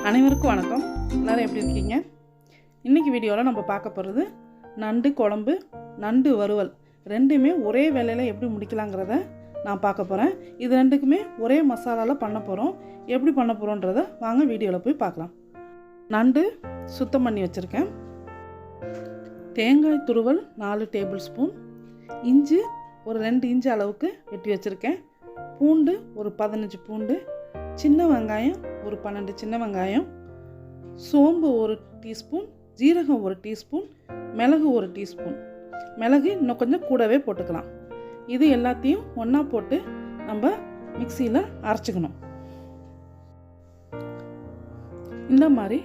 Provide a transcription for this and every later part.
அனைவருக்கும் வணக்கம். எல்லாரும் எப்படி இருக்கீங்க? இன்றைக்கி வீடியோவில் நம்ம பார்க்க போகிறது நண்டு குழம்பு, நண்டு வறுவல் ரெண்டுமே ஒரே வேலையில் எப்படி முடிக்கலாங்கிறத நான் பார்க்க போகிறேன். இது ரெண்டுக்குமே ஒரே மசாலாவில் பண்ண போகிறோம். எப்படி பண்ண போகிறோன்றதை வாங்க வீடியோவில் போய் பார்க்கலாம். நண்டு சுத்தம் பண்ணி வச்சுருக்கேன். தேங்காய் துருவல் 4 டேபிள் ஸ்பூன், இஞ்சி ஒரு 2 இன்ச்சு அளவுக்கு வெட்டி வச்சுருக்கேன், பூண்டு ஒரு 15 பூண்டு, சின்ன வெங்காயம் ஒரு 12 சின்ன வெங்காயம், சோம்பு 1 டீஸ்பூன், ஜீரகம் 1 டீஸ்பூன், மிளகு 1 டீஸ்பூன். மிளகு இன்னும் கொஞ்சம் கூடவே போட்டுக்கலாம். இது எல்லாத்தையும் ஒன்றா போட்டு நம்ம மிக்சியில் அரைச்சிக்கணும். இந்த மாதிரி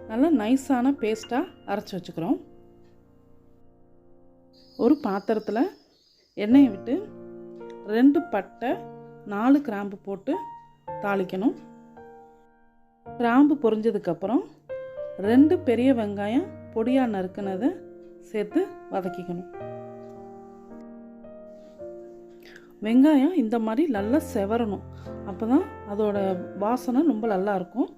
நல்லா நைஸான பேஸ்ட்டாக அரைச்சி வச்சுக்கிறோம். ஒரு பாத்திரத்தில் எண்ணெயை விட்டு 2 பட்டை 4 கிராம்பு போட்டு தாளிக்கணும். கிராம்பு பொரிஞ்சதுக்கப்புறம் 2 பெரிய வெங்காயம் பொடியாக நறுக்குனதை சேர்த்து வதக்கிக்கணும். வெங்காயம் இந்த மாதிரி நல்லா செவரணும். அப்போ தான் அதோட வாசனை ரொம்ப நல்லா இருக்கும்.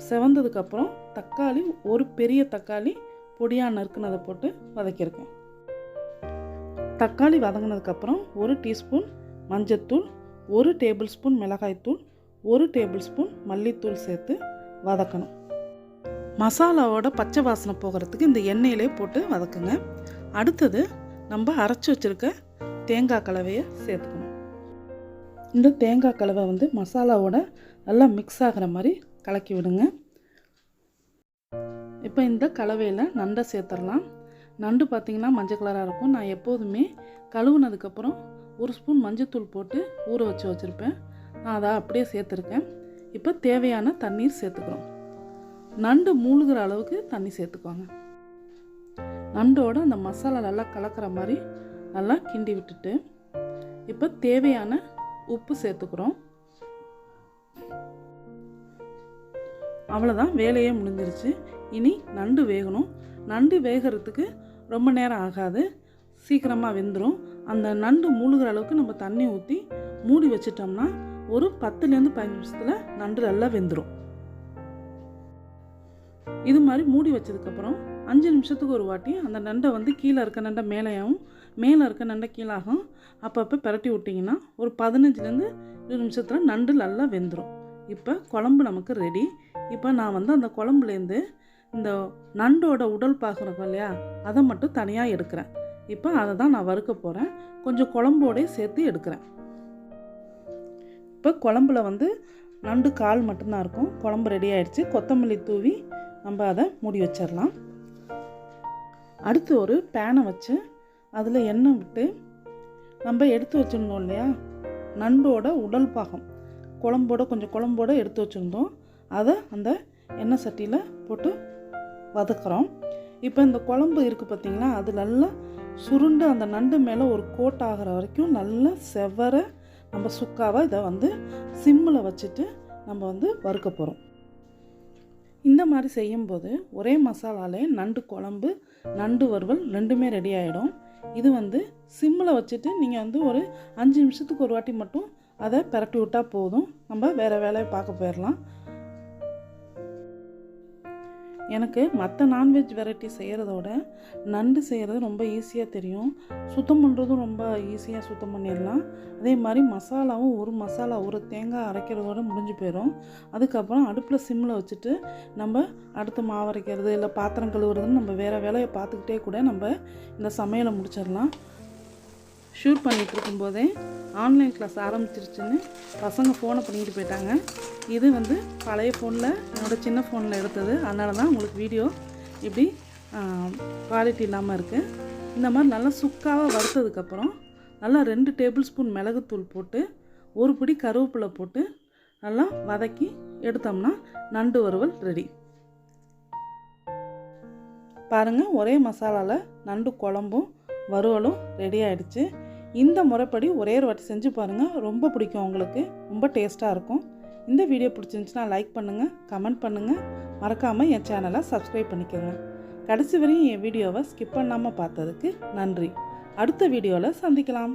செவந்ததுக்கப்புறம் தக்காளி, ஒரு பெரிய தக்காளி பொடியாக நறுக்குனதை போட்டு வதக்கியிருக்கேன். தக்காளி வதங்கினதுக்கப்புறம் 1 டீஸ்பூன் மஞ்சத்தூள், 1 டேபிள் ஸ்பூன் மிளகாய்த்தூள், 1 டேபிள் ஸ்பூன் மல்லித்தூள் சேர்த்து வதக்கணும். மசாலாவோட பச்சை வாசனை போகிறதுக்கு இந்த எண்ணெயிலே போட்டு வதக்குங்க. அடுத்தது நம்ம அரைச்சி வச்சுருக்க தேங்காய் கலவையை சேர்த்துக்கணும். இந்த தேங்காய் கலவை மசாலாவோட நல்லா மிக்ஸ் ஆகிற மாதிரி கலக்கி விடுங்க. இப்போ இந்த கலவையில் நண்டை சேர்த்துடலாம். நண்டு பார்த்திங்கன்னா மஞ்சள் கலராக இருக்கும். நான் எப்போதுமே கழுவுனதுக்கப்புறம் 1 ஸ்பூன் மஞ்சத்தூள் போட்டு ஊற வச்சுருப்பேன். நான் அதை அப்படியே சேர்த்துருக்கேன். இப்போ தேவையான தண்ணீர் சேர்த்துக்கிறோம். நண்டு மூழ்கிற அளவுக்கு தண்ணி சேர்த்துக்கோங்க. நண்டோட அந்த மசாலா நல்லா கலக்கிற மாதிரி நல்லா கிண்டி விட்டுட்டு இப்போ தேவையான உப்பு சேர்த்துக்கிறோம். அவ்வளோதான், வேலையே முடிஞ்சிருச்சு. இனி நண்டு வேகணும். நண்டு வேகிறதுக்கு ரொம்ப நேரம் ஆகாது, சீக்கிரமாக வெந்துடும். அந்த நண்டு மூழ்கிற அளவுக்கு நம்ம தண்ணி ஊற்றி மூடி வச்சிட்டோம்னா ஒரு 10லேருந்து 15 நிமிஷத்தில் நண்டு நல்லா வெந்துடும். இது மாதிரி மூடி வச்சதுக்கப்புறம் 5 நிமிஷத்துக்கு ஒரு வாட்டி அந்த நண்டை கீழே இருக்க நண்டை மேலேயாகவும் மேலே இருக்க நண்டை கீழாகும் அப்பப்போ பிரட்டி விட்டிங்கன்னா ஒரு 15லேருந்து 20 நிமிஷத்தில் நண்டு நல்லா வெந்துடும். இப்போ குழம்பு நமக்கு ரெடி. இப்போ நான் அந்த குழம்புலேருந்து இந்த நண்டோட உடல் பாக்குறோம் இல்லையா, அதை மட்டும் தனியாக எடுக்கிறேன். இப்போ அதை தான் நான் வறுக்க போகிறேன். கொஞ்சம் குழம்போடே சேர்த்து எடுக்கிறேன். இப்போ குழம்புல நண்டு கால் மட்டும்தான் இருக்கும். குழம்பு ரெடி ஆகிடுச்சு. கொத்தமல்லி தூவி நம்ம அதை மூடி வச்சிடலாம். அடுத்து ஒரு பேனை வச்சு அதில் எண்ணெய் விட்டு நம்ம எடுத்து வச்சுருந்தோம் இல்லையா நண்டோட உடல் பாகம், கொஞ்சம் குழம்போடு எடுத்து வச்சுருந்தோம். அதை அந்த எண்ணெய் சட்டியில் போட்டு வதக்குறோம். இப்போ இந்த குழம்பு இருக்குது பார்த்திங்களா, அது நல்லா சுருண்டு அந்த நண்டு மேலே ஒரு கோட் ஆகிற வரைக்கும் நல்லா செவர நம்ம சுக்காவை இதை சிம்மில் வச்சுட்டு நம்ம வறுக்க போகிறோம். இந்த மாதிரி செய்யும்போது ஒரே மசாலாலே நண்டு குழம்பு, நண்டு வறுவல் ரெண்டுமே ரெடி ஆகிடும். இது சிம்மில் வச்சுட்டு நீங்கள் ஒரு 5 நிமிஷத்துக்கு ஒரு வாட்டி மட்டும் அதை பிரட்டி விட்டால் போதும். நம்ம வேறு வேலையை பார்க்க போயிடலாம். எனக்கு மற்ற நான்வெஜ் வெரைட்டி செய்கிறதோட நண்டு செய்கிறது ரொம்ப ஈஸியாக தெரியும். சுத்தம் பண்ணுறதும் ரொம்ப ஈஸியாக சுத்தம் பண்ணிடலாம். அதே மாதிரி மசாலாவும் ஒரு தேங்காய் அரைக்கிறதோட முடிஞ்சு போயிடும். அதுக்கப்புறம் அடுப்பில் சிம்மில் வச்சுட்டு நம்ம அடுத்து மாவு அரைக்கிறது இல்லை பாத்திரம் கழுவுறதுன்னு நம்ம வேறு வேலையை பார்த்துக்கிட்டே கூட நம்ம இந்த சமையலை முடிச்சிடலாம். ஷூட் பண்ணிகிட்டு இருக்கும்போதே ஆன்லைன் கிளாஸ் ஆரம்பிச்சிருச்சுன்னு பசங்க ஃபோனை பண்ணிக்கிட்டு போயிட்டாங்க. இது பழைய ஃபோனில், என்னோடய சின்ன ஃபோனில் எடுத்தது. அதனால தான் உங்களுக்கு வீடியோ இப்படி குவாலிட்டி இல்லாமல் இருக்குது. இந்த மாதிரி நல்லா சுக்காவாக வறுத்ததுக்கப்புறம் நல்லா 2 டேபிள் ஸ்பூன் மிளகுத்தூள் போட்டு 1 பிடி கருவேப்பிலை போட்டு நல்லா வதக்கி எடுத்தோம்னா நண்டு வறுவல் ரெடி. பாருங்கள், ஒரே மசாலாவில் நண்டு குழம்பும் வறுவலும் ரெடி ஆகிடுச்சு. இந்த முறைப்படி ஒரே ஒரு வாட்டி செஞ்சு பாருங்கள், ரொம்ப பிடிக்கும் உங்களுக்கு, ரொம்ப டேஸ்ட்டாக இருக்கும். இந்த வீடியோ பிடிச்சிருந்துச்சுன்னா லைக் பண்ணுங்கள், கமெண்ட் பண்ணுங்கள், மறக்காமல் என் சேனலை சப்ஸ்கிரைப் பண்ணிக்கோங்க. கடைசி வரையும் என் வீடியோவை ஸ்கிப் பண்ணாமல் பார்த்ததுக்கு நன்றி. அடுத்த வீடியோவில் சந்திக்கலாம்.